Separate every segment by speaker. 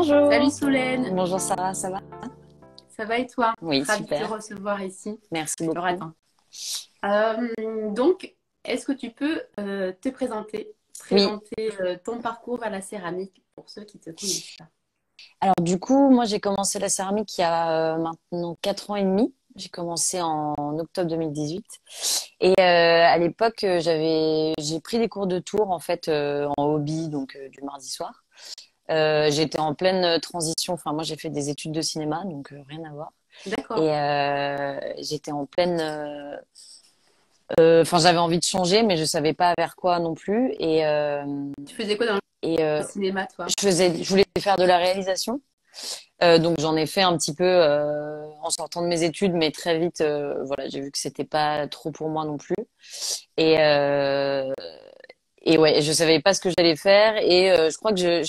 Speaker 1: Salut
Speaker 2: Bonjour.
Speaker 1: Solène,
Speaker 2: Bonjour Sarah, ça va?
Speaker 1: ça va et toi?
Speaker 2: Oui,
Speaker 1: Ravie de te
Speaker 2: super.
Speaker 1: recevoir ici.
Speaker 2: Merci
Speaker 1: Alors
Speaker 2: beaucoup.
Speaker 1: attends. Donc, est-ce que tu peux te présenter,
Speaker 2: Oui,
Speaker 1: ton parcours à la céramique pour ceux qui ne te connaissent pas?
Speaker 2: alors du coup, moi j'ai commencé la céramique il y a maintenant 4 ans et demi. J'ai commencé en octobre 2018. Et à l'époque, j'ai pris des cours de tour en fait en hobby, donc du mardi soir. J'étais en pleine transition. Enfin, moi j'ai fait des études de cinéma, donc rien à voir.
Speaker 1: D'accord.
Speaker 2: Et j'étais en pleine enfin, j'avais envie de changer, mais je savais pas vers quoi non plus.
Speaker 1: Tu faisais quoi dans
Speaker 2: Et
Speaker 1: le cinéma, toi?
Speaker 2: je voulais faire de la réalisation. Donc j'en ai fait un petit peu en sortant de mes études, mais très vite, voilà, j'ai vu que c'était pas trop pour moi non plus. Et et ouais, je savais pas ce que j'allais faire. Et je crois que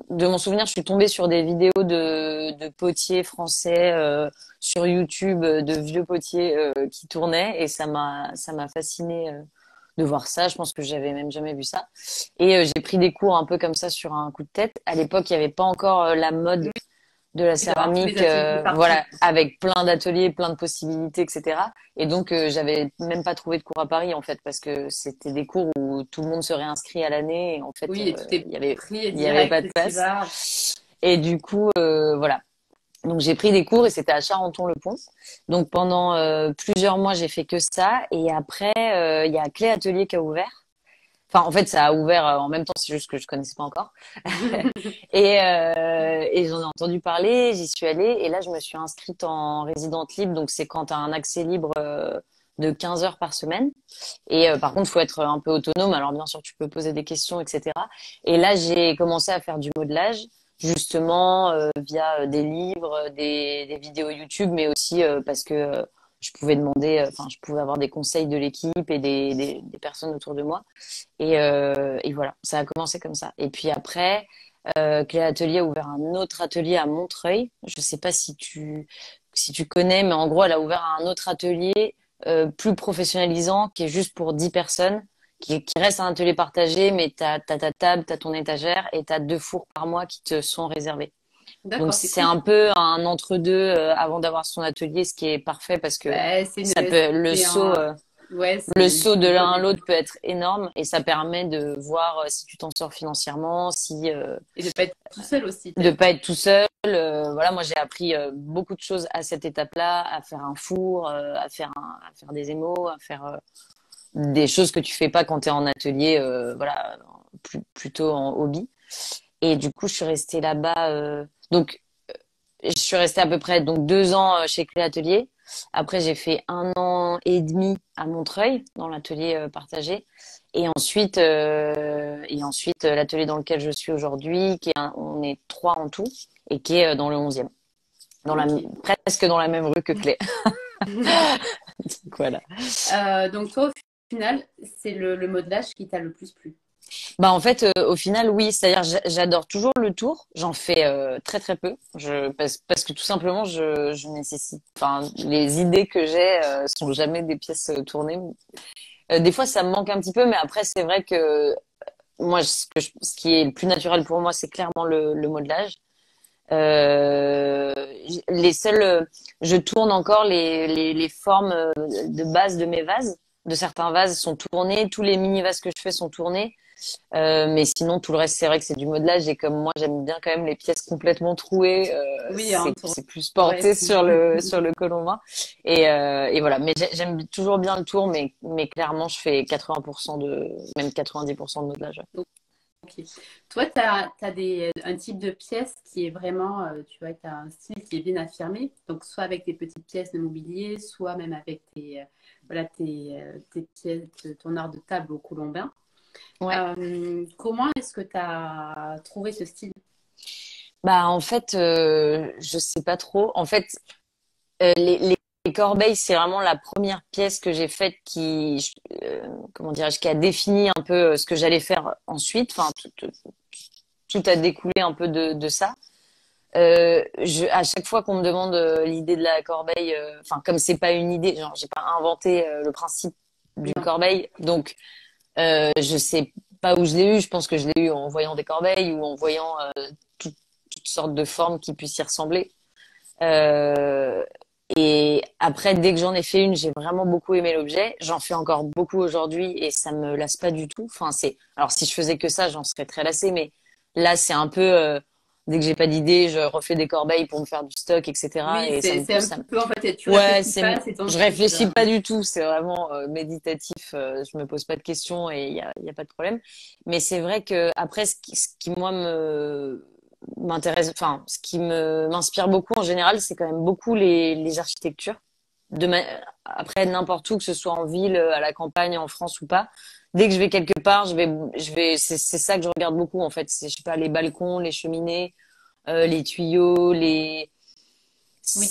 Speaker 2: de mon souvenir, je suis tombée sur des vidéos de potiers français sur YouTube, de vieux potiers qui tournaient, et ça m'a fascinée de voir ça. Je pense que j'avais même jamais vu ça. Et j'ai pris des cours un peu comme ça sur un coup de tête. À l'époque, il y avait pas encore la mode de la
Speaker 1: Oui, d'avoir tous les
Speaker 2: céramique,
Speaker 1: ateliers partout.
Speaker 2: voilà, avec plein d'ateliers, plein de possibilités, etc. Et donc, j'avais même pas trouvé de cours à Paris, en fait, parce que c'était des cours où tout le monde se réinscrit à l'année, et en fait,
Speaker 1: Oui, et tout est pris
Speaker 2: il y avait pas
Speaker 1: direct
Speaker 2: de
Speaker 1: et tu
Speaker 2: place.
Speaker 1: vas.
Speaker 2: Et du coup, voilà. Donc, j'ai pris des cours et c'était à Charenton-le-Pont. Donc, pendant plusieurs mois, j'ai fait que ça. Et après, il y a Clé Atelier qui a ouvert. Enfin, en fait, ça a ouvert en même temps, c'est juste que je connaissais pas encore. Et j'en ai entendu parler, j'y suis allée, et là je me suis inscrite en résidente libre, donc c'est quand tu as un accès libre de 15 heures par semaine. Et par contre, il faut être un peu autonome, alors bien sûr tu peux poser des questions, etc. Et là j'ai commencé à faire du modelage, justement via des livres, des vidéos YouTube, mais aussi parce que je pouvais demander, enfin je pouvais avoir des conseils de l'équipe et des personnes autour de moi. Et voilà, ça a commencé comme ça. Et puis après, Clé Atelier a ouvert un autre atelier à Montreuil. Je sais pas si tu connais, mais en gros, elle a ouvert un autre atelier plus professionnalisant qui est juste pour 10 personnes, qui reste un atelier partagé, mais t'as ta table, t'as ton étagère et t'as 2 fours par mois qui te sont réservés. Donc
Speaker 1: D'accord, c'est
Speaker 2: c'est
Speaker 1: cool.
Speaker 2: un peu un entre-deux avant d'avoir son atelier, ce qui est parfait parce que
Speaker 1: Ouais,
Speaker 2: ça peut
Speaker 1: c'est un, ouais,
Speaker 2: le
Speaker 1: c'est
Speaker 2: saut de
Speaker 1: une
Speaker 2: l'un
Speaker 1: bonne
Speaker 2: à l'autre
Speaker 1: étape.
Speaker 2: peut être énorme, et ça permet de voir si tu t'en sors financièrement, si
Speaker 1: Et de pas être tout seul aussi,
Speaker 2: de
Speaker 1: peut-être.
Speaker 2: pas être tout seul. Voilà, moi j'ai appris beaucoup de choses à cette étape-là, à faire un four, à faire des émaux, à faire des choses que tu fais pas quand tu es en atelier, voilà, plutôt en hobby. Et du coup, je suis restée là-bas. Donc, je suis restée à peu près donc 2 ans chez Clé Atelier. Après, j'ai fait 1 an et demi à Montreuil dans l'atelier partagé. Et ensuite, l'atelier dans lequel je suis aujourd'hui, on est 3 en tout, et qui est dans le 11e,
Speaker 1: Ok.
Speaker 2: presque dans la même rue que Clé. Donc, voilà.
Speaker 1: Donc toi, au final, c'est le modelage qui t'a le plus plu.
Speaker 2: Bah en fait, au final, oui. C'est-à-dire, j'adore toujours le tour. J'en fais très très peu. Parce que tout simplement, je nécessite. Enfin, les idées que j'ai sont jamais des pièces tournées. Des fois, ça me manque un petit peu, mais après, c'est vrai que moi, ce qui est le plus naturel pour moi, c'est clairement le modelage. Euh, les seuls, je tourne encore les formes de base de mes vases. De certains vases sont tournés, tous les mini vases que je fais sont tournés. Mais sinon, tout le reste, c'est vrai que c'est du modelage. Et comme moi, j'aime bien quand même les pièces complètement trouées,
Speaker 1: Oui, un tour.
Speaker 2: c'est plus
Speaker 1: Ouais,
Speaker 2: porté sur sur le colombin. Et voilà. Mais j'aime toujours bien le tour, mais clairement, je fais 80% même 90% de modelage.
Speaker 1: ok. Toi, tu as, un type de pièce qui est vraiment, tu vois, tu as un style qui est bien affirmé. Donc, soit avec tes petites pièces de mobilier, soit même avec voilà, tes pièces, ton art de table au colombin.
Speaker 2: Ouais.
Speaker 1: Comment est-ce que tu as trouvé ce style?
Speaker 2: Bah, en fait, je sais pas trop. En fait, les corbeilles, c'est vraiment la première pièce que j'ai faite comment dirais-je, qui a défini un peu ce que j'allais faire ensuite. Enfin, tout a découlé un peu de ça. À chaque fois qu'on me demande l'idée de la corbeille, enfin, comme c'est pas une idée, genre, j'ai pas inventé le principe d'une
Speaker 1: Non.
Speaker 2: corbeille, donc je sais pas où je l'ai eu. Je pense que je l'ai eu en voyant des corbeilles ou en voyant tout- toutes sortes de formes qui puissent y ressembler. Euh, et après, dès que j'en ai fait une, j'ai vraiment beaucoup aimé l'objet. J'en fais encore beaucoup aujourd'hui et ça me lasse pas du tout. Enfin, alors si je faisais que ça, j'en serais très lassée, mais là, c'est un peu, dès que j'ai pas d'idée, je refais des corbeilles pour me faire du stock, etc.
Speaker 1: Oui,
Speaker 2: Et
Speaker 1: c'est un petit peu, en fait, tu
Speaker 2: ouais,
Speaker 1: réfléchis pas, c'est ton
Speaker 2: je
Speaker 1: truc.
Speaker 2: réfléchis pas du tout. C'est vraiment méditatif. Je me pose pas de questions et il y a pas de problème. Mais c'est vrai que après, ce qui moi m'intéresse, enfin, ce qui m'inspire beaucoup en général, c'est quand même beaucoup les architectures. De ma... Après, n'importe où, que ce soit en ville, à la campagne, en France ou pas. Dès que je vais quelque part, c'est ça que je regarde beaucoup, en fait. C'est, je sais pas, les balcons, les cheminées, les tuyaux,
Speaker 1: Oui,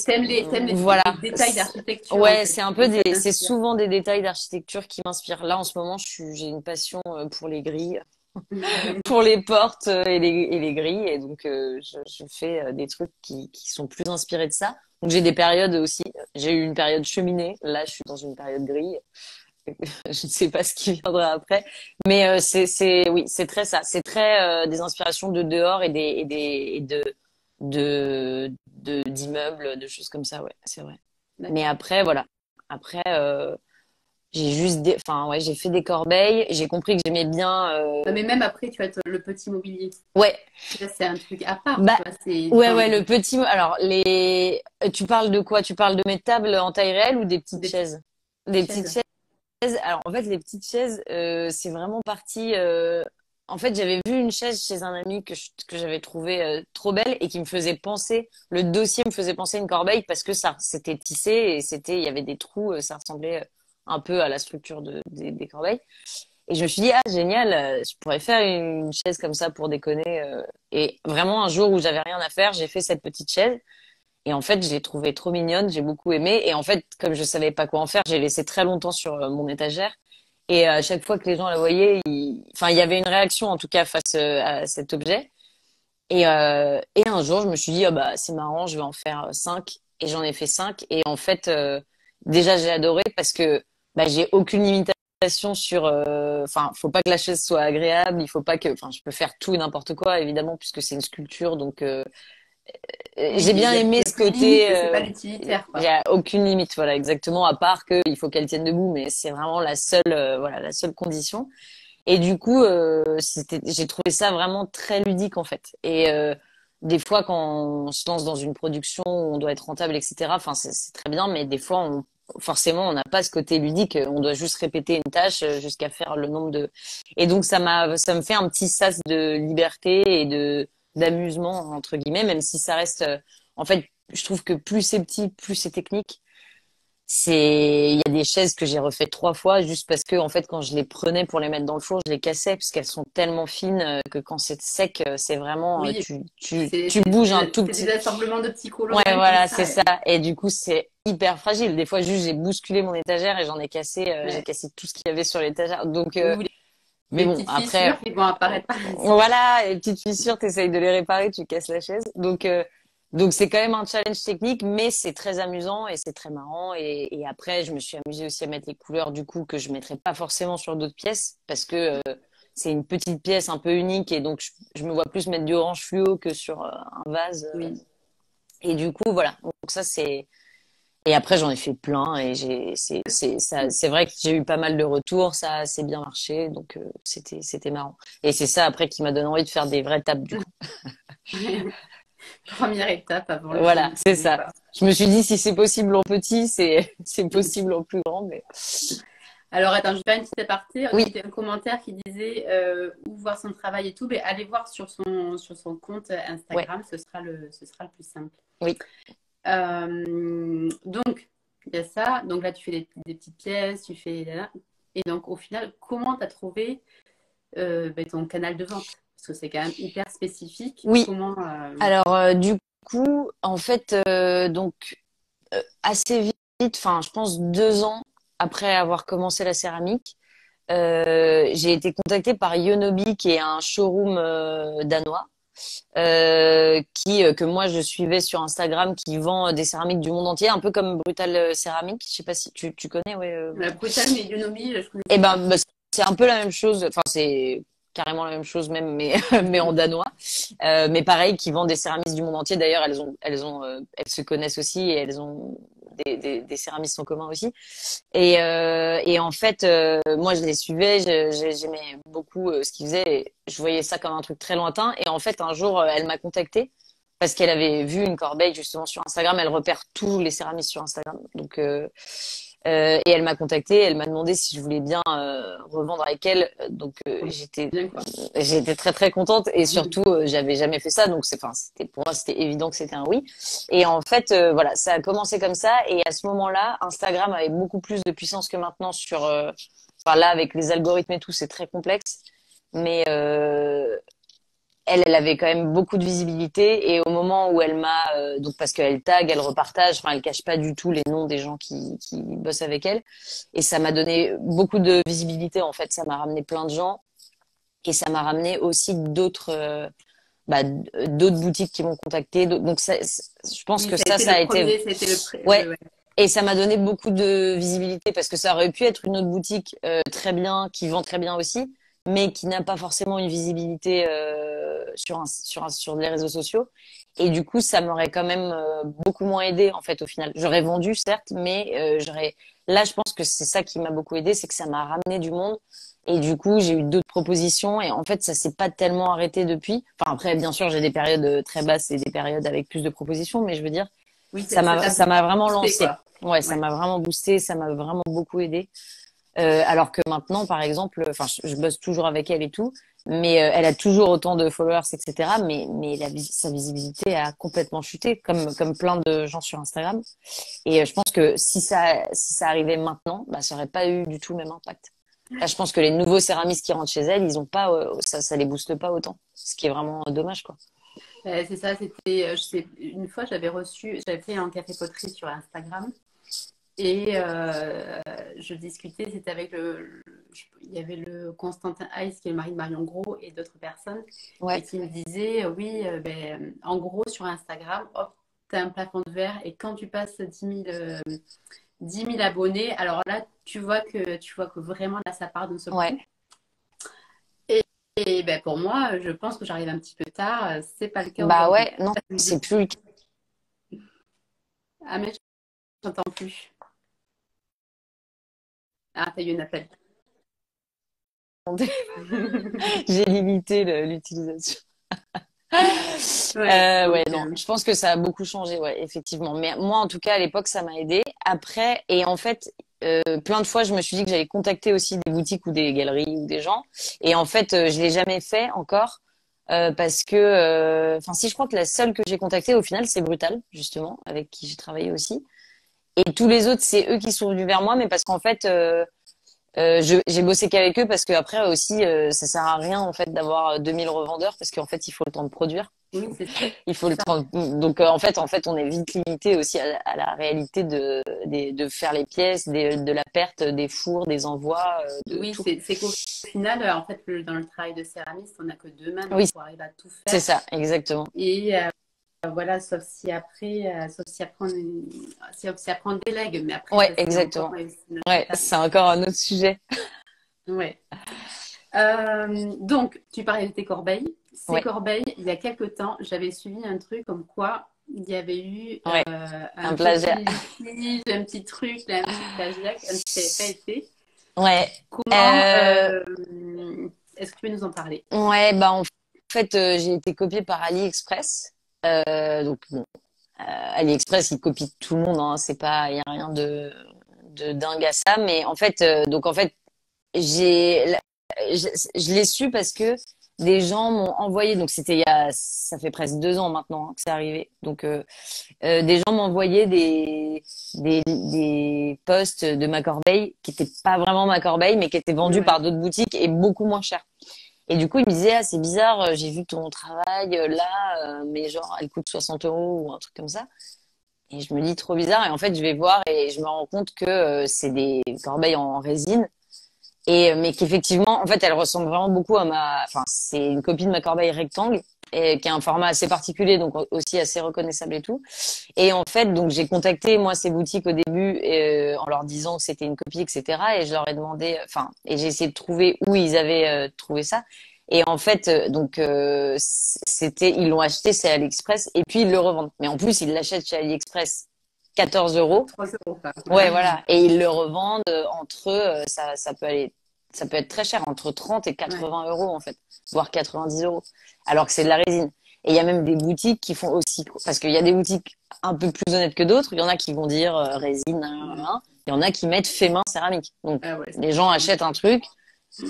Speaker 1: t'aimes
Speaker 2: voilà.
Speaker 1: les détails d'architecture, en
Speaker 2: Ouais,
Speaker 1: fait. Ça
Speaker 2: c'est
Speaker 1: t'inspire.
Speaker 2: souvent des détails d'architecture qui m'inspirent. Là, en ce moment, j'ai une passion pour les grilles, pour les portes et les grilles. Et donc, je fais des trucs qui sont plus inspirés de ça. Donc, j'ai des périodes aussi. J'ai eu une période cheminée. Là, je suis dans une période grille. Je ne sais pas ce qui viendra après. Mais oui, c'est très ça. C'est très des inspirations de dehors d'immeubles, de choses comme ça. Ouais, c'est vrai. Mais
Speaker 1: D'accord.
Speaker 2: après, voilà. Après, enfin, ouais, j'ai fait des corbeilles. J'ai compris que j'aimais bien,
Speaker 1: Non, mais même après, tu as le petit mobilier.
Speaker 2: ouais,
Speaker 1: Ça, c'est un truc à part,
Speaker 2: bah,
Speaker 1: tu vois. C'est,
Speaker 2: ouais,
Speaker 1: enfin,
Speaker 2: ouais, le petit, alors, tu parles de quoi? Tu parles de mes tables en taille réelle ou des petites
Speaker 1: des petites
Speaker 2: chaises? Des petites
Speaker 1: chaises.
Speaker 2: chaises. Alors, en fait, les petites chaises, c'est vraiment parti. En fait, j'avais vu une chaise chez un ami que j'avais trouvé trop belle et qui me faisait penser. Le dossier me faisait penser à une corbeille parce que ça, c'était tissé et il y avait des trous. Ça ressemblait un peu à la structure des corbeilles. Et je me suis dit, ah, génial, je pourrais faire une chaise comme ça pour déconner. Et vraiment, un jour où j'avais rien à faire, j'ai fait cette petite chaise. Et en fait, je l'ai trouvée trop mignonne, j'ai beaucoup aimé. Et en fait, comme je savais pas quoi en faire, j'ai laissé très longtemps sur mon étagère. Et à chaque fois que les gens la voyaient, enfin, il y avait une réaction en tout cas face à cet objet. Et un jour, je me suis dit, ah bah, c'est marrant, je vais en faire 5. Et j'en ai fait 5. Et en fait, déjà, j'ai adoré parce que bah, j'ai aucune limitation sur. Enfin, faut pas que la chaise soit agréable. Il faut pas que. Enfin, je peux faire tout et n'importe quoi, évidemment, puisque c'est une sculpture. Donc,
Speaker 1: Oui,
Speaker 2: j'ai bien
Speaker 1: il
Speaker 2: aimé
Speaker 1: y a
Speaker 2: ce
Speaker 1: plus de limite,
Speaker 2: côté.
Speaker 1: c'est pas l'utilitaire,
Speaker 2: Il
Speaker 1: quoi.
Speaker 2: y a aucune limite, voilà, exactement. À part qu'il faut qu'elle tienne debout, mais c'est vraiment la seule, voilà, la seule condition. Et du coup, j'ai trouvé ça vraiment très ludique en fait. Et des fois, quand on se lance dans une production où on doit être rentable, etc. Enfin, c'est très bien, mais des fois, forcément, on n'a pas ce côté ludique. On doit juste répéter une tâche jusqu'à faire le nombre de. Et donc, ça me fait un petit sas de liberté et d'amusement entre guillemets, même si ça reste. En fait, je trouve que plus c'est petit, plus c'est technique. Il y a des chaises que j'ai refaites 3 fois juste parce que, en fait, quand je les prenais pour les mettre dans le four, je les cassais parce qu'elles sont tellement fines que quand c'est sec, c'est vraiment,
Speaker 1: Oui,
Speaker 2: tu bouges un tout
Speaker 1: c'est des
Speaker 2: petit.
Speaker 1: assemblements de petits
Speaker 2: Ouais,
Speaker 1: colorants comme
Speaker 2: voilà, c'est
Speaker 1: ça.
Speaker 2: ça. Et du coup, c'est hyper fragile. Des fois, juste, j'ai bousculé mon étagère et j'ai
Speaker 1: Ouais.
Speaker 2: cassé tout ce qu'il y avait sur l'étagère. Donc,
Speaker 1: Oui, ou
Speaker 2: mais
Speaker 1: les
Speaker 2: bon,
Speaker 1: petites
Speaker 2: après,
Speaker 1: fissures qui vont apparaître par ici.
Speaker 2: voilà, les petites fissures, t'essayes de les réparer, tu casses la chaise. Donc c'est quand même un challenge technique, mais c'est très amusant et c'est très marrant. Et après, je me suis amusée aussi à mettre les couleurs du coup que je mettrais pas forcément sur d'autres pièces parce que c'est une petite pièce un peu unique et donc je me vois plus mettre du orange fluo que sur un vase.
Speaker 1: Oui.
Speaker 2: Et du coup, voilà. Donc ça c'est. Et après, j'en ai fait plein et c'est vrai que j'ai eu pas mal de retours, ça a assez bien marché, donc c'était marrant. Et c'est ça après qui m'a donné envie de faire des vraies tables du coup.
Speaker 1: Première étape avant le
Speaker 2: Voilà, c'est
Speaker 1: finition,
Speaker 2: ça.
Speaker 1: quoi.
Speaker 2: Je me suis dit si c'est possible en petit, c'est possible en plus grand, mais
Speaker 1: Alors, attends, je vais faire une petite aparté.
Speaker 2: oui,
Speaker 1: C'était un commentaire qui disait où voir son travail et tout. Mais allez voir sur son compte
Speaker 2: ouais,
Speaker 1: Instagram, ce sera le plus simple.
Speaker 2: oui,
Speaker 1: Donc, il y a ça. Donc là, tu fais des petites pièces, tu fais. Là, là. Et donc, au final, comment tu as trouvé ton canal de vente? Parce que c'est quand même hyper spécifique.
Speaker 2: oui.
Speaker 1: Comment.
Speaker 2: Alors du coup, en fait, donc assez vite, enfin, je pense 2 ans après avoir commencé la céramique, j'ai été contactée par Yonobi, qui est un showroom danois, que moi je suivais sur Instagram, qui vend des céramiques du monde entier, un peu comme Brutal Céramique. Je sais pas si tu connais, ouais.
Speaker 1: La brutale, mais Yonobi, je ne
Speaker 2: Eh
Speaker 1: connaissais
Speaker 2: ben,
Speaker 1: pas.
Speaker 2: c'est un peu la même chose. Enfin, c'est carrément la même chose même, mais mais en danois. Mais pareil, qui vendent des céramistes du monde entier. D'ailleurs, elles se connaissent aussi et elles ont des céramistes en commun aussi. Et en fait, moi, je les suivais, j'aimais beaucoup ce qu'ils faisaient. Et je voyais ça comme un truc très lointain. Et en fait, un jour, elle m'a contactée parce qu'elle avait vu une corbeille justement sur Instagram. Elle repère tous les céramistes sur Instagram. Donc, et elle m'a contactée, elle m'a demandé si je voulais bien revendre avec elle. Donc
Speaker 1: Bien, quoi.
Speaker 2: j'étais très très contente et surtout j'avais jamais fait ça, donc c'était pour moi c'était évident que c'était un oui. Et en fait voilà, ça a commencé comme ça et à ce moment-là, Instagram avait beaucoup plus de puissance que maintenant sur enfin là avec les algorithmes et tout, c'est très complexe. Mais elle avait quand même beaucoup de visibilité et au moment où elle m'a donc parce qu'elle tag, elle repartage, enfin elle cache pas du tout les noms des gens qui bossent avec elle et ça m'a donné beaucoup de visibilité en fait, ça m'a ramené plein de gens et ça m'a ramené aussi d'autres boutiques qui m'ont contacté. Donc je pense
Speaker 1: Oui,
Speaker 2: que
Speaker 1: ça a été
Speaker 2: ça
Speaker 1: le
Speaker 2: a été
Speaker 1: premier, c'était
Speaker 2: ouais.
Speaker 1: ouais.
Speaker 2: Et ça m'a donné beaucoup de visibilité parce que ça aurait pu être une autre boutique très bien, qui vend très bien aussi, mais qui n'a pas forcément une visibilité sur les réseaux sociaux. Et du coup, ça m'aurait quand même beaucoup moins aidé en fait au final. J'aurais vendu certes, mais j'aurais. Là, je pense que c'est ça qui m'a beaucoup aidé, c'est que ça m'a ramené du monde. Et du coup, j'ai eu d'autres propositions et en fait, ça s'est pas tellement arrêté depuis. Enfin après, bien sûr, j'ai des périodes très basses et des périodes avec plus de propositions, mais je veux dire
Speaker 1: Oui, ça t'a
Speaker 2: ça m'a vraiment
Speaker 1: boosté,
Speaker 2: lancé.
Speaker 1: quoi.
Speaker 2: Ouais, ça
Speaker 1: Ouais.
Speaker 2: m'a vraiment boosté, ça m'a vraiment beaucoup aidé. Alors que maintenant, par exemple, enfin, je bosse toujours avec elle et tout, mais elle a toujours autant de followers, etc. Mais sa visibilité a complètement chuté, comme plein de gens sur Instagram. Et je pense que si ça arrivait maintenant, bah, ça aurait pas eu du tout le même impact. Là, je pense que les nouveaux céramistes qui rentrent chez elle, ils ont pas, ça les booste pas autant, ce qui est vraiment dommage, quoi.
Speaker 1: C'est ça, c'était, je sais, une fois j'avais fait un café poterie sur Instagram et je discutais, c'était avec il y avait le Constantin Hayes qui est le mari de Marion Gros et d'autres personnes et
Speaker 2: Ouais,
Speaker 1: qui me disaient, oui, en gros sur Instagram, hop, tu as un plafond de verre et quand tu passes 10 000 abonnés, alors là, tu vois que vraiment là, ça part d'un seul
Speaker 2: ouais.
Speaker 1: coup. Et, et pour moi, je pense que j'arrive un petit peu tard, c'est pas le cas
Speaker 2: Bah
Speaker 1: aujourd'hui.
Speaker 2: ouais, non, c'est plus le
Speaker 1: Ah, mais je n'entends plus. Ah, t'as eu un appel.
Speaker 2: cas. J'ai limité l'utilisation.
Speaker 1: Ouais,
Speaker 2: Ouais,
Speaker 1: donc,
Speaker 2: non, je pense que ça a beaucoup changé, ouais, effectivement. Mais moi, en tout cas, à l'époque, ça m'a aidé. Après, et en fait, plein de fois, je me suis dit que j'allais contacter aussi des boutiques ou des galeries ou des gens. Et en fait, je l'ai jamais fait encore parce que, enfin, si je crois que la seule que j'ai contactée au final, c'est Brutal, justement, avec qui j'ai travaillé aussi. Et tous les autres, c'est eux qui sont venus vers moi, mais parce qu'en fait, j'ai bossé qu'avec eux parce que après aussi, ça sert à rien en fait d'avoir 2000 revendeurs parce qu'en fait, il faut le temps de produire.
Speaker 1: oui, c'est
Speaker 2: Il faut le
Speaker 1: ça.
Speaker 2: temps. Donc en fait, on est vite limité aussi à la réalité de faire les pièces, de la perte des fours, des envois, de
Speaker 1: Oui,
Speaker 2: tout.
Speaker 1: c'est qu'au final, en fait, dans le travail de céramiste, on n'a que 2 mains donc
Speaker 2: Oui,
Speaker 1: pour arriver à tout
Speaker 2: c'est
Speaker 1: faire.
Speaker 2: ça, exactement.
Speaker 1: Et voilà, sauf si après on délègue, mais après,
Speaker 2: Ouais,
Speaker 1: ça, c'est encore
Speaker 2: exactement.
Speaker 1: une autre
Speaker 2: Ouais,
Speaker 1: étape.
Speaker 2: c'est encore un autre sujet.
Speaker 1: Ouais. Donc, tu parlais de tes corbeilles. Ces
Speaker 2: Ouais,
Speaker 1: corbeilles, il y a quelque temps, j'avais suivi un truc comme quoi il y avait eu
Speaker 2: ouais,
Speaker 1: un
Speaker 2: un plagiat.
Speaker 1: petit litige, un petit truc, là, un petit plagiat, un petit qui n'avait pas été.
Speaker 2: Ouais.
Speaker 1: Comment
Speaker 2: Euh,
Speaker 1: est-ce que tu peux nous en parler?
Speaker 2: ouais, bah en fait, j'ai été copiée par AliExpress. Donc bon, AliExpress, il copie tout le monde, hein. C'est pas, il y a rien de dingue à ça. Mais en fait, donc en fait, j'ai, je l'ai su parce que des gens m'ont envoyé. Donc c'était ça fait presque 2 ans maintenant hein, que c'est arrivé. Donc des gens m'envoyaient des posts de ma corbeille qui étaient pas vraiment ma corbeille, mais qui étaient vendus
Speaker 1: Ouais.
Speaker 2: par d'autres boutiques et beaucoup moins cher. Et du coup, il me disait, ah, c'est bizarre, j'ai vu ton travail là, mais genre, elle coûte 60 euros ou un truc comme ça. Et je me dis, trop bizarre. Et en fait, je vais voir et je me rends compte que c'est des corbeilles en résine. Et, mais qu'effectivement, en fait, elle ressemble vraiment beaucoup à enfin, c'est une copie de ma corbeille rectangle. Et qui a un format assez particulier, donc aussi assez reconnaissable et tout. Et en fait, donc j'ai contacté moi ces boutiques au début en leur disant que c'était une copie, etc. Et je leur ai demandé, enfin, et j'ai essayé de trouver où ils avaient trouvé ça. Et en fait, ils l'ont acheté, c'est AliExpress, et puis ils le revendent. Mais en plus, ils l'achètent chez AliExpress 14 euros.
Speaker 1: 3 € quoi.
Speaker 2: Ouais, voilà. Et ils le revendent entre eux, ça peut être très cher, entre 30 et
Speaker 1: Ouais.
Speaker 2: 80 euros, en fait. Voire 90 euros. Alors que c'est de la résine. Et il y a même des boutiques qui font aussi, parce qu'il y a des boutiques un peu plus honnêtes que d'autres. Il y en a qui vont dire résine, nan, nan, nan. Il y en a qui mettent fait main céramique. Donc,
Speaker 1: Ah ouais,
Speaker 2: les gens achètent un truc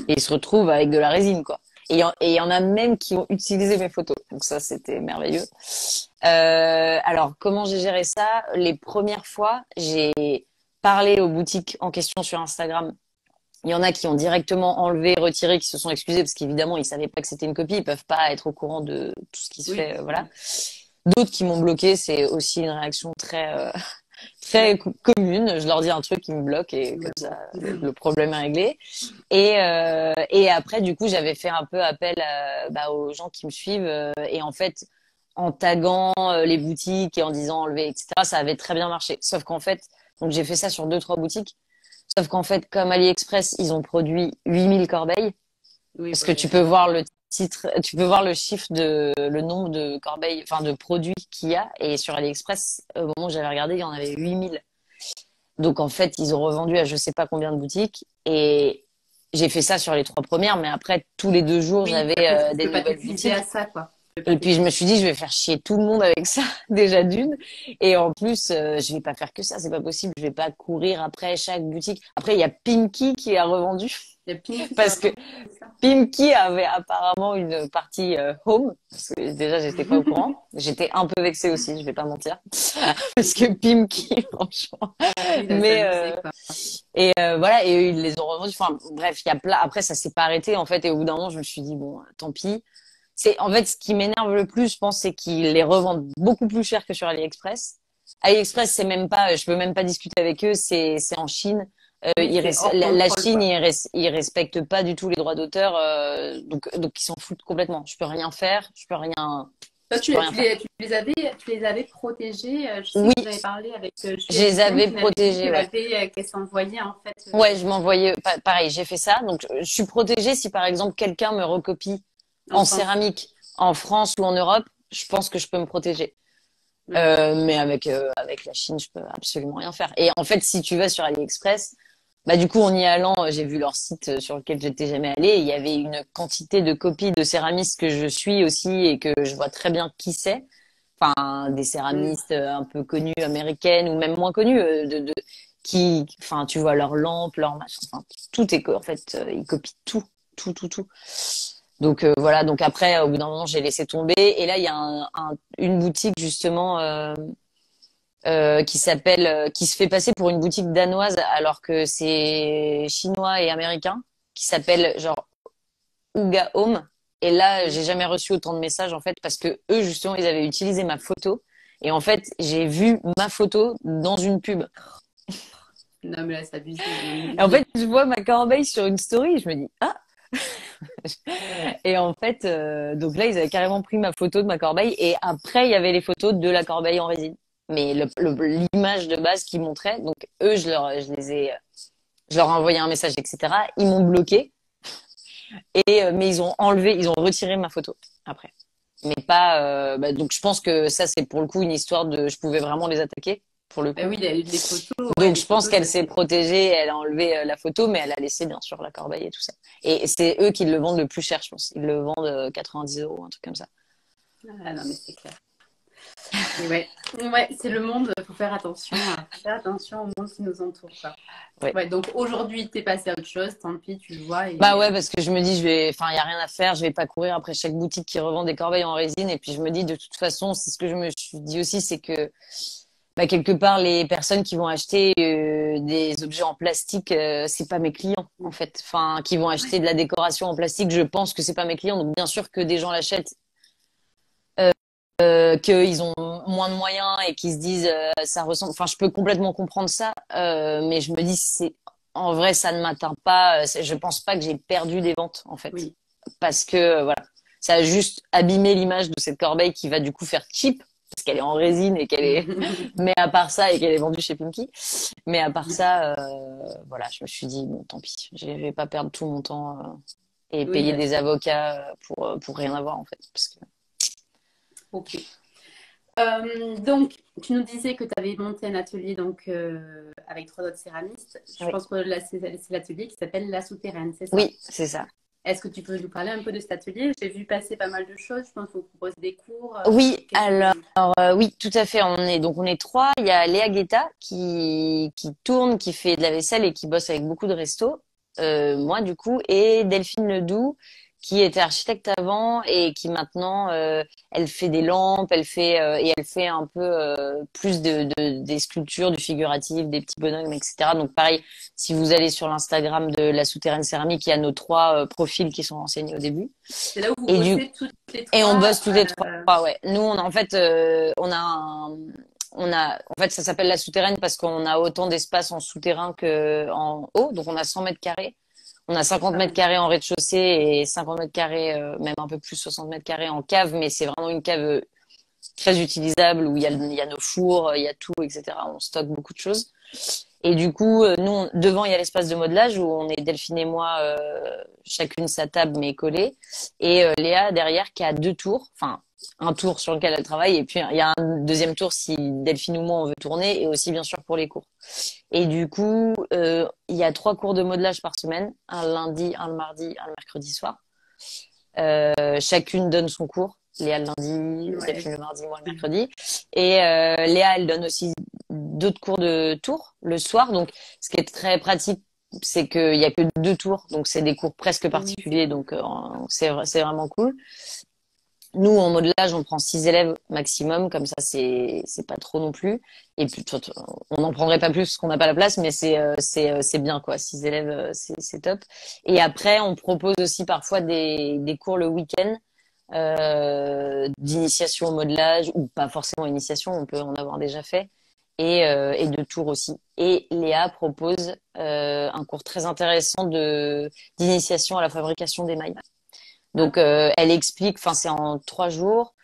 Speaker 2: et ils se retrouvent avec de la résine, quoi. Et il y en a même qui ont utilisé mes photos. Donc ça, c'était merveilleux. Alors, comment j'ai géré ça? Les premières fois, j'ai parlé aux boutiques en question sur Instagram. Il y en a qui ont directement enlevé, retiré, qui se sont excusés parce qu'évidemment, ils savaient pas que c'était une copie. Ils peuvent pas être au courant de tout ce qui se
Speaker 1: oui.
Speaker 2: fait, voilà. D'autres qui m'ont bloqué, c'est aussi une réaction très commune. Je leur dis un truc, ils me bloquent et comme ça, le problème est réglé. Et après, du coup, j'avais fait un peu appel aux gens qui me suivent. Et en fait, en taguant les boutiques et en disant enlever, etc., ça avait très bien marché. Sauf qu'en fait, donc j'ai fait ça sur 2, 3 boutiques. Sauf qu'en fait, comme AliExpress, ils ont produit 8000 corbeilles.
Speaker 1: Oui,
Speaker 2: Parce que
Speaker 1: voilà.
Speaker 2: tu peux voir le titre, tu peux voir le chiffre le nombre de corbeilles, enfin de produits qu'il y a. Et sur AliExpress, au moment où j'avais regardé, il y en avait 8000. Donc en fait, ils ont revendu à je sais pas combien de boutiques. Et j'ai fait ça sur les 3 premières, mais après, tous les 2 jours,
Speaker 1: Oui,
Speaker 2: j'avais
Speaker 1: après, tu
Speaker 2: des
Speaker 1: peux pas
Speaker 2: nouvelles
Speaker 1: t'épuiser à
Speaker 2: boutiques.
Speaker 1: ça, quoi. Tu peux pas
Speaker 2: Et puis je me
Speaker 1: t'épuiser.
Speaker 2: suis dit, je vais faire chier tout le monde avec ça, déjà d'une. Et en plus, je vais pas faire que ça, c'est pas possible. Je vais pas courir après chaque boutique. Après, il y a Pimki qui a revendu.
Speaker 1: Il y a Pinky qui a
Speaker 2: Parce que
Speaker 1: vendu ça.
Speaker 2: Pimki avait apparemment une partie home. Parce que déjà, j'étais pas au courant. J'étais un peu vexée aussi, je vais pas mentir. Parce que Pimki, franchement.
Speaker 1: Oui, il a
Speaker 2: Mais,
Speaker 1: s'amuser, quoi.
Speaker 2: voilà, et eux, ils les ont revendus. Enfin, bref, il y a plein. Après, ça s'est pas arrêté, en fait. Et au bout d'un moment, je me suis dit, bon, tant pis. En fait, ce qui m'énerve le plus, je pense, c'est qu'ils les revendent beaucoup plus cher que sur AliExpress. AliExpress, c'est même pas, je peux même pas discuter avec eux, c'est en Chine.
Speaker 1: Oui, c'est hors
Speaker 2: La
Speaker 1: contrôle,
Speaker 2: Chine,
Speaker 1: quoi.
Speaker 2: ils respectent pas du tout les droits d'auteur, donc ils s'en foutent complètement. Je peux rien faire,
Speaker 1: Toi,
Speaker 2: je peux rien faire.
Speaker 1: tu les avais protégés. Je sais
Speaker 2: Oui,
Speaker 1: que vous avez parlé avec
Speaker 2: je
Speaker 1: Juliette
Speaker 2: les
Speaker 1: Guillaume
Speaker 2: avais
Speaker 1: qui m'avait dit
Speaker 2: protégés, ouais.
Speaker 1: qu'elle s'envoyait, en fait.
Speaker 2: Ouais, je m'envoyais, pareil, j'ai fait ça. Donc, je suis protégée si par exemple quelqu'un me recopie
Speaker 1: En
Speaker 2: en
Speaker 1: France.
Speaker 2: céramique en France ou en Europe, je pense que je peux me protéger.
Speaker 1: Ouais.
Speaker 2: Mais avec la Chine, je peux absolument rien faire. Et en fait, si tu vas sur AliExpress, bah du coup, en y allant, j'ai vu leur site sur lequel j'étais jamais allée. Il y avait une quantité de copies de céramistes que je suis aussi et que je vois très bien qui c'est. Enfin, des
Speaker 1: Mm.
Speaker 2: céramistes un peu connues américaines ou même moins connues, enfin, tu vois leurs lampes, leurs machins. Enfin, tout est en fait, ils copient tout, tout, tout, tout. Donc voilà. Donc après, au bout d'un moment, j'ai laissé tomber. Et là, il y a une boutique justement. Qui se fait passer pour une boutique danoise alors que c'est chinois et américain, qui s'appelle genre Uga Home. Et là, j'ai jamais reçu autant de messages en fait parce que eux justement, ils avaient utilisé ma photo et en fait, j'ai vu ma photo dans une pub.
Speaker 1: Non, mais là, c'est abusé.
Speaker 2: Et en fait, je vois ma corbeille sur une story, et je me dis ah. Et en fait, donc là, ils avaient carrément pris ma photo de ma corbeille et après, il y avait les photos de la corbeille en résine. Mais l'image de base qu'ils montraient, donc eux, je leur ai envoyé un message, etc. Ils m'ont bloqué mais ils ont retiré ma photo après. Mais pas, donc je pense que ça c'est pour le coup une histoire je pouvais vraiment les attaquer pour le
Speaker 1: Bah
Speaker 2: coup.
Speaker 1: oui, les photos, ouais,
Speaker 2: Donc
Speaker 1: les
Speaker 2: je pense
Speaker 1: photos,
Speaker 2: qu'elle
Speaker 1: ça
Speaker 2: s'est
Speaker 1: c'est.
Speaker 2: protégée, elle a enlevé la photo, mais elle a laissé bien sûr la corbeille et tout ça. Et c'est eux qui le vendent le plus cher, je pense. Ils le vendent 90 euros, un truc comme ça.
Speaker 1: Ah non, mais c'est clair. Et ouais, ouais, c'est le monde, faut faire attention, faut faire attention au monde qui nous entoure, quoi.
Speaker 2: Ouais.
Speaker 1: Ouais, donc aujourd'hui, t'es passé à autre chose, tant pis, tu le vois.
Speaker 2: Bah ouais, parce que je me dis, enfin, il y a rien à faire, je vais pas courir après chaque boutique qui revend des corbeilles en résine. Et puis je me dis, de toute façon, c'est ce que je me suis dit aussi, c'est que quelque part, les personnes qui vont acheter des objets en plastique, c'est pas mes clients en fait. Enfin, qui vont acheter de la décoration en plastique, je pense que c'est pas mes clients. Donc bien sûr que des gens l'achètent, qu'ils ont moins de moyens et qu'ils se disent ça ressemble. Enfin, je peux complètement comprendre ça, mais je me dis c'est en vrai ça ne m'atteint pas. Je pense pas que j'ai perdu des ventes en fait,
Speaker 1: Oui.
Speaker 2: parce que voilà, ça a juste abîmé l'image de cette corbeille qui va du coup faire cheap parce qu'elle est en résine et qu'elle est. Mais à part ça et qu'elle est vendue chez Pimki. Mais à part ça, voilà, je me suis dit bon tant pis, je vais pas perdre tout mon temps. et
Speaker 1: Oui,
Speaker 2: payer
Speaker 1: bien
Speaker 2: des
Speaker 1: sûr.
Speaker 2: avocats pour rien avoir en fait. Parce que...
Speaker 1: Ok. Donc, tu nous disais que tu avais monté un atelier donc, avec trois autres céramistes. Je
Speaker 2: Oui,
Speaker 1: pense que là, c'est l'atelier qui s'appelle La Souterraine, c'est ça?
Speaker 2: oui, c'est ça.
Speaker 1: Est-ce que tu peux nous parler un peu de cet atelier? J'ai vu passer pas mal de choses. Je pense qu'on propose des cours.
Speaker 2: Oui,
Speaker 1: Qu'est-ce
Speaker 2: alors
Speaker 1: que...
Speaker 2: oui, tout à fait. On est trois. Il y a Léa Guetta qui tourne, qui fait de la vaisselle et qui bosse avec beaucoup de restos. Moi du coup et Delphine Ledoux qui était architecte avant et qui maintenant elle fait des lampes, elle fait un peu plus des sculptures, du figuratif, des petits bonhommes, etc. Donc pareil, si vous allez sur l'Instagram de la Souterraine Céramique, il y a nos trois profils qui sont renseignés au début.
Speaker 1: C'est là où vous
Speaker 2: Et du
Speaker 1: bossez toutes les
Speaker 2: et on
Speaker 1: trois.
Speaker 2: bosse tous les trois, ouais. Nous, on a, en fait, en fait, ça s'appelle la souterraine parce qu'on a autant d'espace en souterrain que en haut. Donc, on a 100 mètres carrés. On a 50
Speaker 1: Ah
Speaker 2: mètres
Speaker 1: oui.
Speaker 2: carrés en rez-de-chaussée et 50 mètres carrés, même un peu plus, 60 mètres carrés en cave. Mais c'est vraiment une cave très utilisable où il y a nos fours, il y a tout, etc. On stocke beaucoup de choses. Et du coup, devant, il y a l'espace de modelage où on est Delphine et moi, chacune sa table mais collée. Et Léa derrière qui a deux tours, enfin un tour sur lequel elle travaille et puis il y a un deuxième tour si Delphine ou moi on veut tourner et aussi bien sûr pour les cours. Et du coup, il y a trois cours de modelage par semaine, un lundi, un le mardi, un le mercredi soir. Chacune donne son cours. Léa le lundi,
Speaker 1: Ouais.
Speaker 2: Delphine le mardi, moi le mercredi. Et Léa, elle donne aussi d'autres cours de tours le soir. Donc, ce qui est très pratique, c'est qu'il y a que deux tours. Donc, c'est des cours presque
Speaker 1: Oui, c'est
Speaker 2: particuliers.
Speaker 1: cool.
Speaker 2: Donc, c'est vraiment cool. Nous, en modelage, on prend 6 élèves maximum. Comme ça, c'est pas trop non plus. Et puis, on n'en prendrait pas plus parce qu'on n'a pas la place, mais c'est bien, quoi. 6 élèves, c'est top. Et après, on propose aussi parfois des cours le week-end d'initiation au modelage ou pas forcément initiation, on peut en avoir déjà fait et de tours aussi. Et Léa propose un cours très intéressant de d'initiation à la fabrication d'émail.
Speaker 1: Ah,
Speaker 2: Donc elle explique, enfin c'est en 3 jours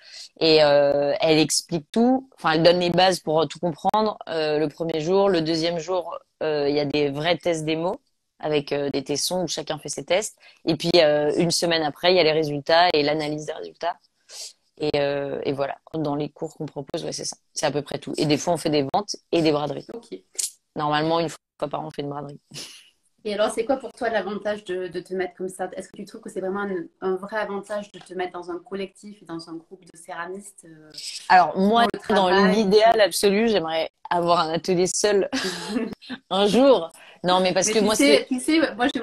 Speaker 2: et elle explique tout. Enfin elle donne les bases pour tout comprendre. Le premier jour, le deuxième jour, il y a des vrais tests démo avec des tessons où chacun fait ses tests. Et puis une semaine après, il y a les résultats et l'analyse des résultats. Et voilà, dans les cours qu'on propose, ouais c'est ça. C'est à peu près tout. Et des fois on fait des ventes et des braderies.
Speaker 1: ok.
Speaker 2: Normalement une fois par an on fait une braderie.
Speaker 1: Et alors, c'est quoi pour toi l'avantage de te mettre comme ça? Est-ce que tu trouves que c'est vraiment un vrai avantage de te mettre dans un collectif et dans un groupe de céramistes
Speaker 2: Alors moi,
Speaker 1: pour le
Speaker 2: dans
Speaker 1: travail?
Speaker 2: l'idéal absolu, j'aimerais avoir un atelier seul un jour. Non, mais parce
Speaker 1: Mais
Speaker 2: que moi, c'est
Speaker 1: tu sais, moi j'ai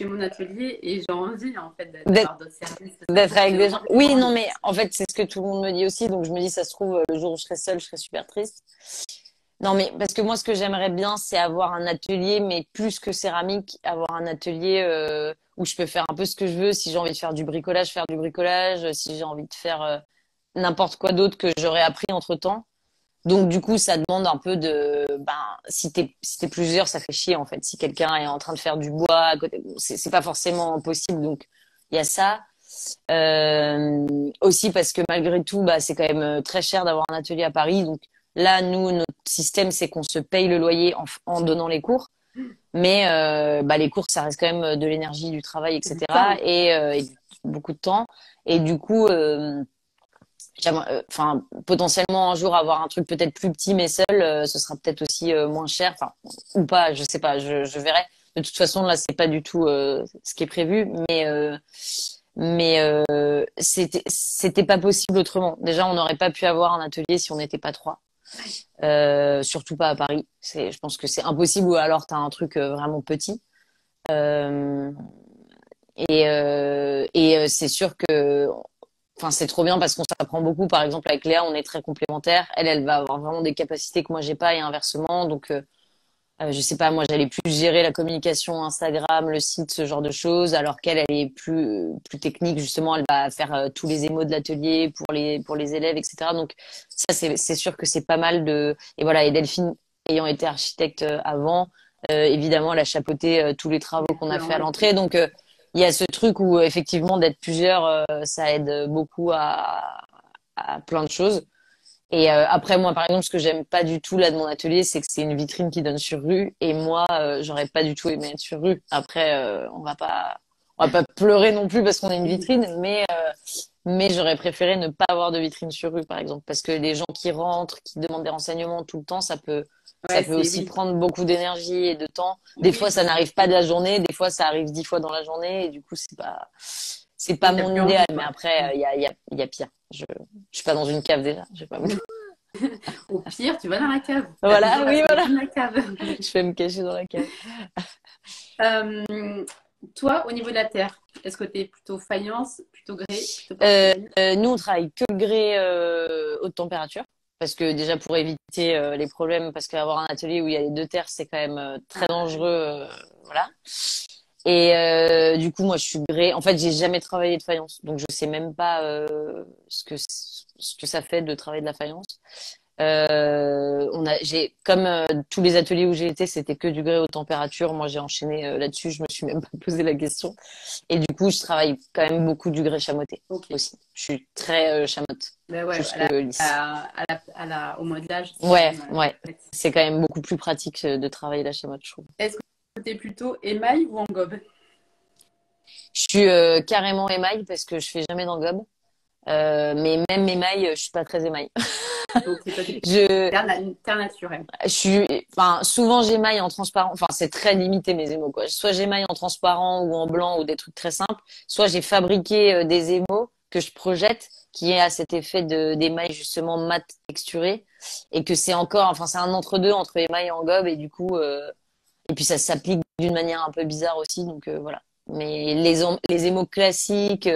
Speaker 1: mon atelier et j'ai envie en fait
Speaker 2: d'être
Speaker 1: d'avoir d'autres céramistes sur le
Speaker 2: d'être
Speaker 1: groupe.
Speaker 2: avec
Speaker 1: J'ai
Speaker 2: des gens.
Speaker 1: vraiment
Speaker 2: Oui, non,
Speaker 1: envie.
Speaker 2: mais en fait, c'est ce que tout le monde me dit aussi. Donc, je me dis, ça se trouve, le jour où je serai seule, je serai super triste. Non, mais parce que moi, ce que j'aimerais bien, c'est avoir un atelier, mais plus que céramique, avoir un atelier où je peux faire un peu ce que je veux. Si j'ai envie de faire du bricolage, faire du bricolage. Si j'ai envie de faire n'importe quoi d'autre que j'aurais appris entre-temps. Donc du coup, ça demande un peu de, ben, si t'es plusieurs, ça fait chier en fait. Si quelqu'un est en train de faire du bois à côté, bon, c'est pas forcément possible. Donc il y a ça. Aussi parce que malgré tout, bah c'est quand même très cher d'avoir un atelier à Paris. Donc là, nous, notre système, c'est qu'on se paye le loyer en donnant les cours. Mais bah les cours, ça reste quand même de l'énergie, du travail,
Speaker 1: Du
Speaker 2: etc.
Speaker 1: temps.
Speaker 2: Et beaucoup de temps. Et du coup. Enfin, potentiellement un jour avoir un truc peut-être plus petit mais seul, ce sera peut-être aussi moins cher, enfin ou pas, je sais pas, je verrai. De toute façon, là, c'est pas du tout ce qui est prévu, mais c'était pas possible autrement. Déjà, on n'aurait pas pu avoir un atelier si on n'était pas trois, surtout pas à Paris. Je pense que c'est impossible ou alors t'as un truc vraiment petit. Euh, et c'est sûr que enfin, c'est trop bien parce qu'on s'apprend beaucoup. Par exemple, avec Léa, on est très complémentaires. Elle va avoir vraiment des capacités que moi j'ai pas et inversement. Donc, je sais pas, moi j'allais plus gérer la communication Instagram, le site, ce genre de choses, alors elle est plus technique. Justement, elle va faire tous les émos de l'atelier pour les élèves, etc. Donc ça, c'est sûr que c'est pas mal de. Et voilà. Et Delphine, ayant été architecte avant, évidemment, elle a chapeauté tous les travaux qu'on a fait à
Speaker 1: Ouais.
Speaker 2: l'entrée. Donc il y a ce truc où effectivement d'être plusieurs, ça aide beaucoup à plein de choses. Et après moi par exemple ce que j'aime pas du tout là de mon atelier c'est que c'est une vitrine qui donne sur rue et moi j'aurais pas du tout aimé être sur rue. Après on va pas pleurer non plus parce qu'on a une vitrine, mais j'aurais préféré ne pas avoir de vitrine sur rue, par exemple, parce que les gens qui rentrent, qui demandent des renseignements tout le temps, ça
Speaker 1: Ouais,
Speaker 2: peut
Speaker 1: c'est
Speaker 2: aussi
Speaker 1: oui.
Speaker 2: prendre beaucoup d'énergie et de temps. Des
Speaker 1: Oui,
Speaker 2: fois, ça
Speaker 1: puis
Speaker 2: n'arrive pas de la journée, des fois, ça arrive 10 fois dans la journée, et du coup, c'est pas
Speaker 1: oui, t'as
Speaker 2: mon
Speaker 1: plus
Speaker 2: idéal.
Speaker 1: envie,
Speaker 2: Mais
Speaker 1: quoi.
Speaker 2: après, il y a pire. Je suis pas dans une cave déjà. Je vais pas me...
Speaker 1: Au pire, tu vas dans la cave. T'as
Speaker 2: Voilà,
Speaker 1: toujours la
Speaker 2: oui, voilà.
Speaker 1: solution de la cave.
Speaker 2: Je vais me cacher dans la cave.
Speaker 1: Euh, Toi, au niveau de la terre, est-ce que tu es plutôt faïence, plutôt grès, plutôt porcelaine?
Speaker 2: Nous, on travaille que le grès haute température. Parce que déjà pour éviter les problèmes, parce qu'avoir un atelier où il y a les deux terres, c'est quand même très
Speaker 1: Ah,
Speaker 2: dangereux, voilà. Et du coup, moi, je suis grès. En fait, j'ai jamais travaillé de faïence, donc je sais même pas ce que ça fait de travailler de la faïence. J'ai comme tous les ateliers où j'ai été, c'était que du grès haute température. Moi, j'ai enchaîné là-dessus. Je me suis même pas posé la question. Et du coup, je travaille quand même beaucoup du grès chamoté
Speaker 1: ok.
Speaker 2: aussi. Je suis très chamotte,
Speaker 1: Ben ouais,
Speaker 2: jusque lisse.
Speaker 1: au modelage, c'est quand
Speaker 2: Ouais,
Speaker 1: même
Speaker 2: ouais.
Speaker 1: pratique.
Speaker 2: C'est quand même beaucoup plus pratique de travailler la chamotte, je trouve.
Speaker 1: Est-ce que tu es plutôt émail ou en gobe?
Speaker 2: Je suis carrément émail parce que je fais jamais d'engobe. Mais même émail, je suis pas très émail.
Speaker 1: Ok, toi, tu es
Speaker 2: Je,
Speaker 1: terre naturelle.
Speaker 2: enfin, souvent j'émaille en transparent. Enfin, c'est très limité mes émaux, quoi. Soit j'émaille en transparent ou en blanc ou des trucs très simples. Soit j'ai fabriqué des émaux que je projette, qui a cet effet d'émail justement mat texturé, et que c'est encore, enfin, c'est un entre-deux entre émail et en gobe, et du coup, et puis ça s'applique d'une manière un peu bizarre aussi, donc voilà. Mais les émaux classiques,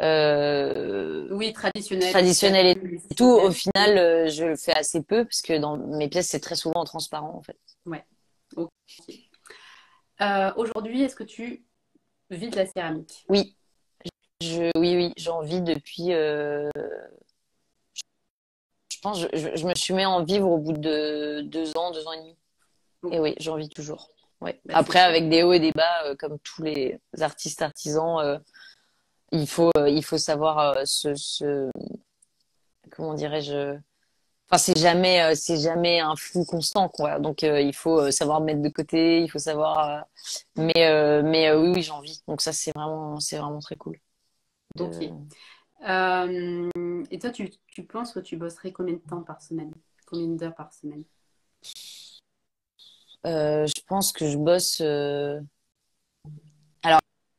Speaker 1: Oui, traditionnel,
Speaker 2: traditionnels et tout, au
Speaker 1: système.
Speaker 2: final, je le fais assez peu parce que dans mes pièces, c'est très souvent en transparent en fait.
Speaker 1: Ouais, ok. Aujourd'hui, est-ce que tu vis de la céramique?
Speaker 2: Oui, oui, oui, j'en vis depuis. Je pense, je me suis mis en vivre au bout de 2 ans, 2 ans et demi.
Speaker 1: Ok,
Speaker 2: Et oui, j'en vis toujours. Ouais.
Speaker 1: bah, c'est
Speaker 2: Après,
Speaker 1: chouette.
Speaker 2: avec des hauts et des bas, comme tous les artistes artisans, il faut savoir comment dirais-je. Enfin, c'est jamais un flou constant, quoi. Donc, il faut savoir mettre de côté, il faut savoir. Oui, oui, j'en vis. Donc ça, c'est vraiment très cool.
Speaker 1: Ok.
Speaker 2: De...
Speaker 1: Et toi, tu penses que tu bosserais combien de temps par semaine? Combien d'heures par semaine?
Speaker 2: Je pense que je bosse. Alors,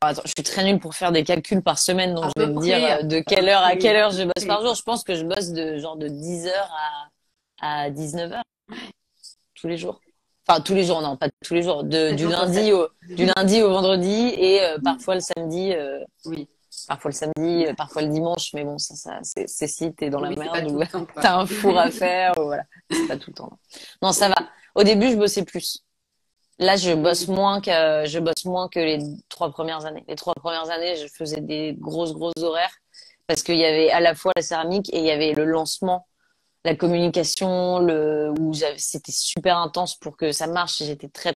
Speaker 2: attends, je suis très nulle pour faire des calculs par semaine, donc
Speaker 1: À
Speaker 2: je vais
Speaker 1: peu
Speaker 2: te dire
Speaker 1: près,
Speaker 2: de
Speaker 1: à peu
Speaker 2: quelle heure à
Speaker 1: près,
Speaker 2: quelle
Speaker 1: à
Speaker 2: heure
Speaker 1: peu
Speaker 2: je bosse
Speaker 1: près,
Speaker 2: par jour.
Speaker 1: quoi.
Speaker 2: Je pense que je bosse de genre de 10 heures à 19 heures tous les jours. Enfin, tous les jours, non, pas tous les jours.
Speaker 1: 7 jours sur 7.
Speaker 2: Du lundi au vendredi et parfois le samedi.
Speaker 1: Oui,
Speaker 2: Parfois le samedi, parfois le dimanche, mais bon, c'est si t'es dans la
Speaker 1: oui, c'est pas
Speaker 2: merde
Speaker 1: tout
Speaker 2: ou
Speaker 1: le temps, quoi.
Speaker 2: t'as un four à faire, ou voilà. C'est pas tout le temps. Non, non, ça va.
Speaker 1: Ok.
Speaker 2: Au début, je bossais plus. Là,
Speaker 1: Mm.
Speaker 2: je bosse moins que les 3 premières années. Les 3 premières années, je faisais des grosses horaires parce qu'il y avait à la fois la céramique et il y avait le lancement, la communication, c'était super intense pour que ça marche. J'étais très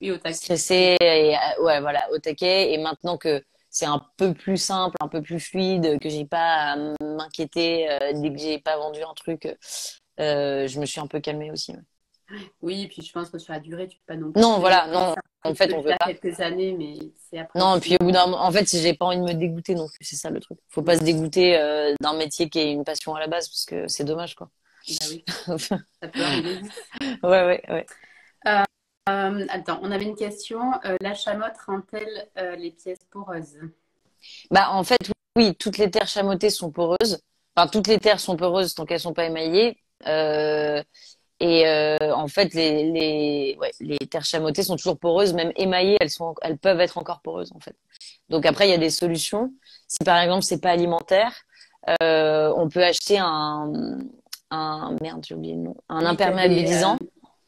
Speaker 1: Oui, au taquet.
Speaker 2: stressée et ouais, voilà, au taquet. Et maintenant que c'est un peu plus simple, un peu plus fluide, que j'ai pas à m'inquiéter dès que j'ai pas vendu un truc, je me suis un peu calmée aussi. Ouais.
Speaker 1: Oui, et puis je pense que sur la durée, tu peux pas non
Speaker 2: Non,
Speaker 1: plus.
Speaker 2: voilà,
Speaker 1: Oui,
Speaker 2: non,
Speaker 1: ça,
Speaker 2: en
Speaker 1: tu
Speaker 2: fait,
Speaker 1: peux
Speaker 2: on
Speaker 1: le
Speaker 2: veut
Speaker 1: faire
Speaker 2: pas.
Speaker 1: quelques années, mais c'est après
Speaker 2: Non, et puis au bout
Speaker 1: effectivement.
Speaker 2: en fait, j'ai pas envie de me dégoûter non plus, c'est ça le truc. Faut pas
Speaker 1: Oui,
Speaker 2: se dégoûter d'un métier qui est une passion à la base parce que c'est dommage quoi.
Speaker 1: bah oui, ça peut arriver vite.
Speaker 2: Ouais.
Speaker 1: Attends, on avait une question. La chamotte rend-elle les pièces poreuses?
Speaker 2: Bah en fait, oui, toutes les terres chamotées sont poreuses. Enfin, toutes les terres sont poreuses tant qu'elles sont pas émaillées. En fait, les terres chamotées sont toujours poreuses, même émaillées, elles peuvent être encore poreuses en fait. Donc après, il y a des solutions. Si par exemple c'est pas alimentaire, on peut acheter merde, j'ai oublié le nom, un
Speaker 1: Oui, tu as
Speaker 2: imperméabilisant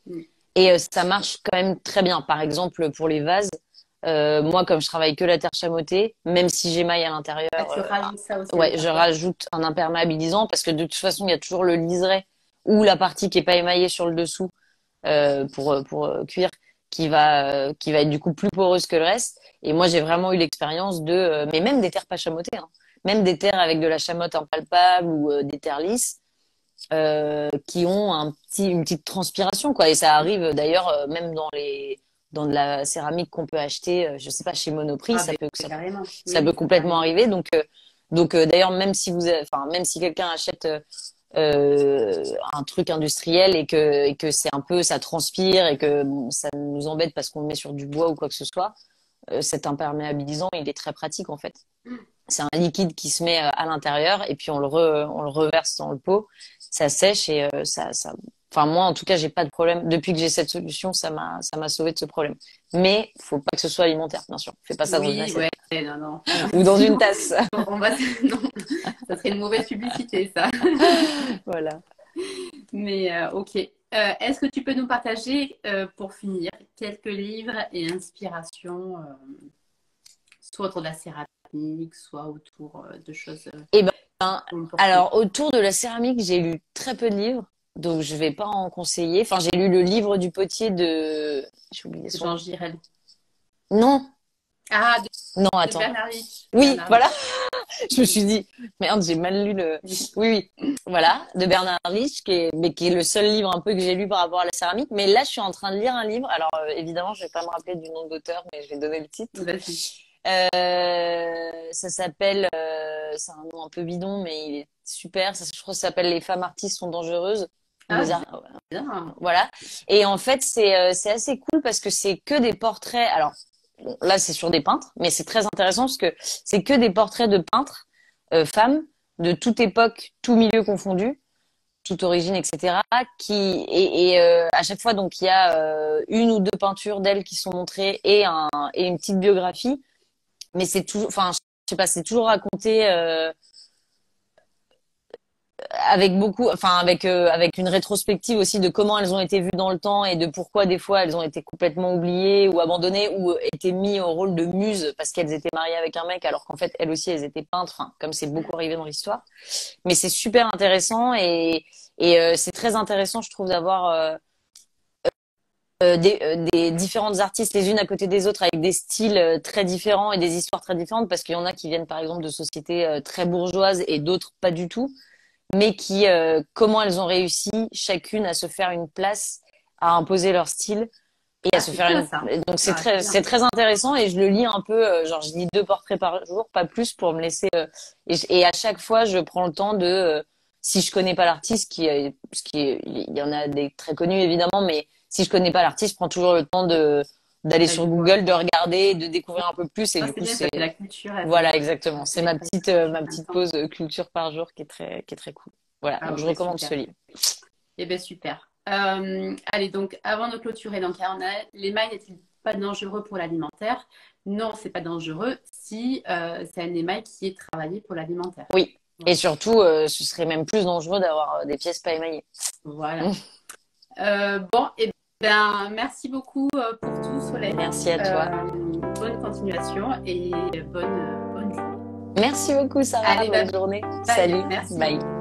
Speaker 1: mm,
Speaker 2: et ça marche quand même très bien. Par exemple, pour les vases, moi comme je travaille que la terre chamotée, même si j'émaille à l'intérieur,
Speaker 1: ah, tu rajoutes ça aussi à
Speaker 2: ouais, je
Speaker 1: l'intérieur.
Speaker 2: rajoute un imperméabilisant parce que de toute façon, il y a toujours le liseré ou la partie qui est pas émaillée sur le dessous pour cuire qui va être du coup plus poreuse que le reste. Et moi, j'ai vraiment eu l'expérience mais même des terres pas chamotées, hein, même des terres avec de la chamotte impalpable ou des terres lisses, qui ont une petite transpiration, quoi. Et ça arrive d'ailleurs même dans de la céramique qu'on peut acheter, je sais pas, chez Monoprix,
Speaker 1: Carrément.
Speaker 2: ça
Speaker 1: Oui,
Speaker 2: peut complètement
Speaker 1: carrément.
Speaker 2: arriver. Donc d'ailleurs, même si enfin, même si quelqu'un achète un truc industriel et que c'est un peu, ça transpire et que bon, ça nous embête parce qu'on le met sur du bois ou quoi que ce soit, cet imperméabilisant, il est très pratique en fait. C'est un liquide qui se met à l'intérieur et puis on le reverse dans le pot, ça sèche et enfin moi en tout cas j'ai pas de problème. Depuis que j'ai cette solution, ça m'a sauvé de ce problème. Mais faut pas que ce soit alimentaire, bien sûr. Fais pas ça dans une
Speaker 1: Oui,
Speaker 2: assiette
Speaker 1: ouais, non, non, non.
Speaker 2: ou dans une tasse.
Speaker 1: On va... Non, ça serait une mauvaise publicité, ça.
Speaker 2: Voilà.
Speaker 1: Mais ok. Est-ce que tu peux nous partager, pour finir, quelques livres et inspirations, soit autour de la céramique, soit autour de choses
Speaker 2: Et ben
Speaker 1: importantes.
Speaker 2: alors autour de la céramique, j'ai lu très peu de livres. Donc je vais pas en conseiller. Enfin, j'ai lu le livre du potier de j'ai oublié son
Speaker 1: Jean
Speaker 2: nom.
Speaker 1: Girel.
Speaker 2: Non,
Speaker 1: Ah,
Speaker 2: non,
Speaker 1: de
Speaker 2: attends.
Speaker 1: Bernard Rich.
Speaker 2: Oui,
Speaker 1: Bernard
Speaker 2: voilà.
Speaker 1: Rich.
Speaker 2: Je me suis dit, merde, j'ai mal lu le.
Speaker 1: Oui.
Speaker 2: Oui, oui, voilà, de Bernard Rich, mais qui est le seul livre un peu que j'ai lu par rapport à la céramique. Mais là, je suis en train de lire un livre. Alors, évidemment, je vais pas me rappeler du nom d'auteur, mais je vais donner le titre.
Speaker 1: Vas-y.
Speaker 2: Ça s'appelle, c'est un nom un peu bidon, mais il est super. Je crois que ça s'appelle Les femmes artistes sont dangereuses. Ou
Speaker 1: Ah, bien.
Speaker 2: voilà. Et en fait, c'est assez cool parce que c'est que des portraits. Alors, bon, là, c'est sur des peintres, mais c'est très intéressant parce que c'est que des portraits de peintres, femmes, de toute époque, tout milieu confondu, toute origine, etc. À chaque fois, donc, il y a une ou deux peintures d'elles qui sont montrées et une petite biographie. Mais c'est toujours, enfin, je sais pas, c'est toujours raconté avec beaucoup, enfin, avec une rétrospective aussi de comment elles ont été vues dans le temps et de pourquoi des fois elles ont été complètement oubliées ou abandonnées ou étaient mises au rôle de muses parce qu'elles étaient mariées avec un mec alors qu'en fait elles aussi elles étaient peintres, enfin, comme c'est beaucoup arrivé dans l'histoire. Mais c'est super intéressant et c'est très intéressant, je trouve, d'avoir des différentes artistes les unes à côté des autres avec des styles très différents et des histoires très différentes parce qu'il y en a qui viennent par exemple de sociétés très bourgeoises et d'autres pas du tout, mais qui comment elles ont réussi chacune à se faire une place, à imposer leur style et à
Speaker 1: Ah,
Speaker 2: se
Speaker 1: c'est
Speaker 2: faire
Speaker 1: bien
Speaker 2: une
Speaker 1: ça.
Speaker 2: donc
Speaker 1: Ah, c'est bien.
Speaker 2: c'est très intéressant et je le lis un peu genre je lis deux portraits par jour, pas plus pour me laisser et à chaque fois je prends le temps de si je connais pas l'artiste il y en a des très connus évidemment mais si je connais pas l'artiste, je prends toujours le temps de d'aller sur
Speaker 1: D'aller voir.
Speaker 2: Google, de regarder, de découvrir un peu plus et
Speaker 1: Ah,
Speaker 2: du
Speaker 1: c'est
Speaker 2: coup
Speaker 1: bien, ça
Speaker 2: c'est
Speaker 1: fait la culture.
Speaker 2: voilà exactement,
Speaker 1: Ça
Speaker 2: c'est
Speaker 1: fait
Speaker 2: ma
Speaker 1: en même
Speaker 2: petite
Speaker 1: temps.
Speaker 2: pause culture par jour qui est très cool. Voilà,
Speaker 1: Ah,
Speaker 2: donc
Speaker 1: bon,
Speaker 2: je
Speaker 1: bah,
Speaker 2: recommande
Speaker 1: super.
Speaker 2: ce livre.
Speaker 1: Eh bien, super. Allez, donc, avant de clôturer, donc, on a, l'émail n'est-il pas dangereux pour l'alimentaire? Non, c'est pas dangereux si c'est un émail qui est travaillé pour l'alimentaire.
Speaker 2: Oui. Et
Speaker 1: Voilà.
Speaker 2: surtout, ce serait même plus dangereux d'avoir des pièces pas émaillées.
Speaker 1: Voilà. Bon, eh bien, merci beaucoup pour tout, Solène.
Speaker 2: Merci à toi.
Speaker 1: Bonne continuation et bonne journée.
Speaker 2: Merci beaucoup, Sarah.
Speaker 1: Allez,
Speaker 2: Bonne journée.
Speaker 1: bye.
Speaker 2: Salut.
Speaker 1: Merci.
Speaker 2: Bye.